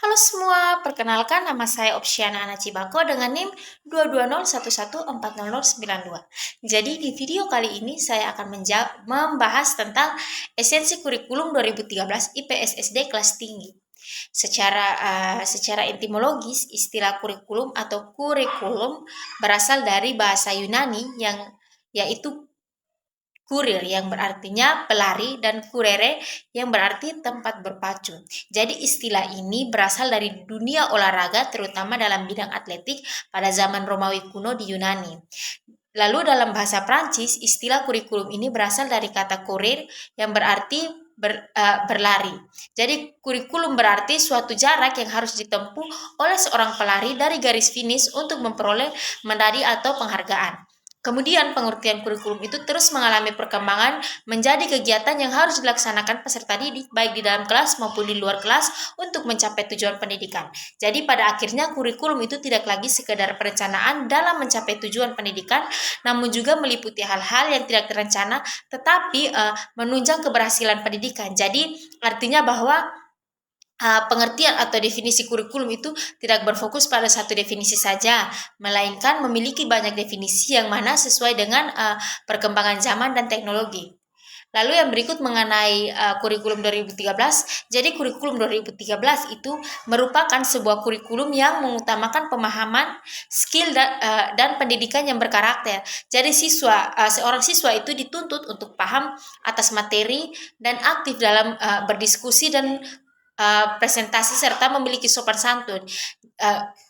Halo semua, perkenalkan nama saya Opsiana Anacibako dengan NIM 22011400092. Jadi di video kali ini saya akan membahas tentang esensi kurikulum 2013 IPS SD kelas tinggi. Secara etimologis, istilah kurikulum atau kurikulum berasal dari bahasa Yunani yang yaitu kurir yang berartinya pelari dan kurere yang berarti tempat berpacu. Jadi istilah ini berasal dari dunia olahraga terutama dalam bidang atletik pada zaman Romawi kuno di Yunani. Lalu dalam bahasa Prancis, istilah kurikulum ini berasal dari kata courir yang berarti berlari. Jadi kurikulum berarti suatu jarak yang harus ditempuh oleh seorang pelari dari garis finish untuk memperoleh medali atau penghargaan. Kemudian pengertian kurikulum itu terus mengalami perkembangan menjadi kegiatan yang harus dilaksanakan peserta didik baik di dalam kelas maupun di luar kelas untuk mencapai tujuan pendidikan. Jadi pada akhirnya kurikulum itu tidak lagi sekedar perencanaan dalam mencapai tujuan pendidikan, namun juga meliputi hal-hal yang tidak terencana tetapi menunjang keberhasilan pendidikan. Jadi artinya bahwa pengertian atau definisi kurikulum itu tidak berfokus pada satu definisi saja, melainkan memiliki banyak definisi yang mana sesuai dengan perkembangan zaman dan teknologi. Lalu yang berikut mengenai kurikulum 2013. Jadi kurikulum 2013 itu merupakan sebuah kurikulum yang mengutamakan pemahaman, skill dan pendidikan yang berkarakter. Jadi seorang siswa itu dituntut untuk paham atas materi dan aktif dalam berdiskusi dan presentasi serta memiliki sopan santun.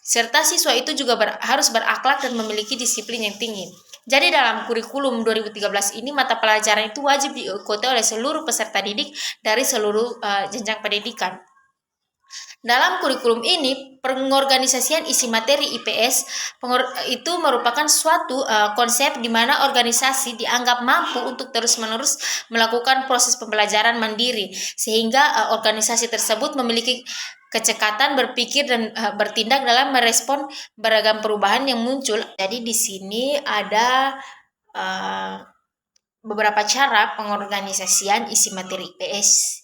Serta siswa itu juga harus berakhlak dan memiliki disiplin yang tinggi. Jadi dalam kurikulum 2013 ini mata pelajaran itu wajib diikuti oleh seluruh peserta didik dari seluruh jenjang pendidikan. Dalam kurikulum ini, pengorganisasian isi materi IPS itu merupakan suatu konsep di mana organisasi dianggap mampu untuk terus-menerus melakukan proses pembelajaran mandiri, sehingga organisasi tersebut memiliki kecekatan berpikir dan bertindak dalam merespon beragam perubahan yang muncul. Jadi di sini ada beberapa cara pengorganisasian isi materi IPS.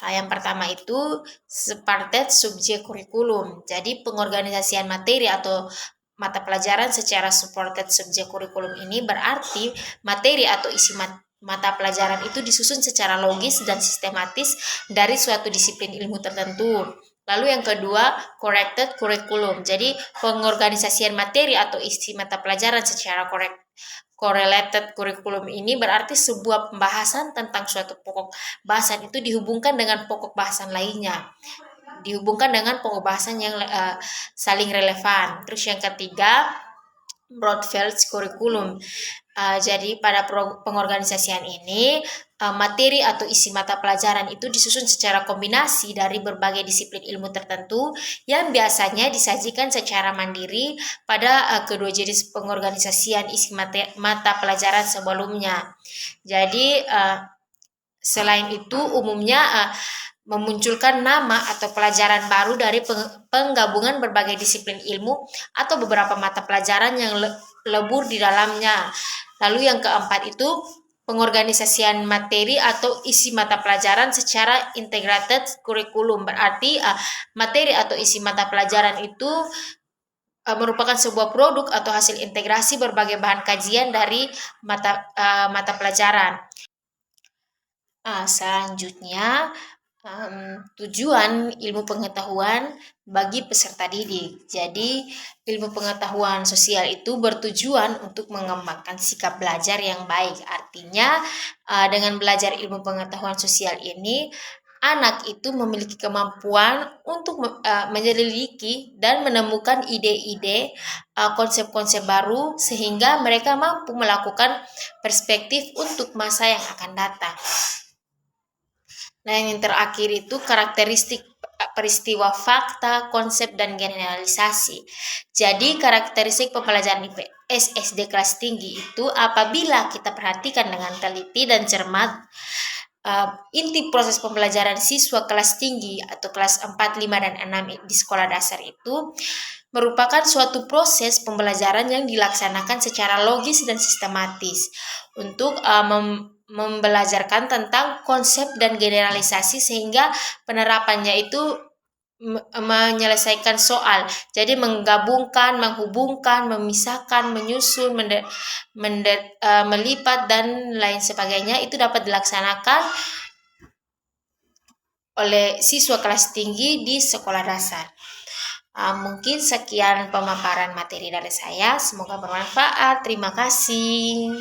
Yang pertama itu separted subjek kurikulum. Jadi pengorganisasian materi atau mata pelajaran secara supported subjek kurikulum ini berarti materi atau isi mata pelajaran itu disusun secara logis dan sistematis dari suatu disiplin ilmu tertentu. Lalu yang kedua, corrected kurikulum. Jadi pengorganisasian materi atau isi mata pelajaran secara correlated kurikulum ini berarti sebuah pembahasan tentang suatu pokok bahasan itu dihubungkan dengan pokok bahasan lainnya, dihubungkan dengan pokok bahasan yang saling relevan. Terus yang ketiga, broad-field kurikulum. Jadi pada pengorganisasian ini materi atau isi mata pelajaran itu disusun secara kombinasi dari berbagai disiplin ilmu tertentu yang biasanya disajikan secara mandiri pada kedua jenis pengorganisasian isi mata pelajaran sebelumnya. Jadi selain itu umumnya memunculkan nama atau pelajaran baru dari penggabungan berbagai disiplin ilmu atau beberapa mata pelajaran yang lebur di dalamnya. Lalu yang keempat itu pengorganisasian materi atau isi mata pelajaran secara integrated kurikulum. Berarti materi atau isi mata pelajaran itu merupakan sebuah produk atau hasil integrasi berbagai bahan kajian dari mata pelajaran. Selanjutnya tujuan ilmu pengetahuan bagi peserta didik. Jadi, ilmu pengetahuan sosial itu bertujuan untuk mengembangkan sikap belajar yang baik. Artinya, dengan belajar ilmu pengetahuan sosial ini, anak itu memiliki kemampuan untuk menyelidiki dan menemukan ide-ide, konsep-konsep baru, sehingga mereka mampu melakukan perspektif untuk masa yang akan datang. Nah, yang terakhir itu karakteristik peristiwa fakta, konsep, dan generalisasi. Jadi, karakteristik pembelajaran IPS SD kelas tinggi itu apabila kita perhatikan dengan teliti dan cermat, inti proses pembelajaran siswa kelas tinggi atau kelas 4, 5, dan 6 di sekolah dasar itu merupakan suatu proses pembelajaran yang dilaksanakan secara logis dan sistematis untuk membelajarkan tentang konsep dan generalisasi sehingga penerapannya itu menyelesaikan soal. Jadi menggabungkan, menghubungkan, memisahkan, menyusun, melipat dan lain sebagainya itu dapat dilaksanakan oleh siswa kelas tinggi di sekolah dasar. Mungkin sekian pemaparan materi dari saya. Semoga bermanfaat. Terima kasih.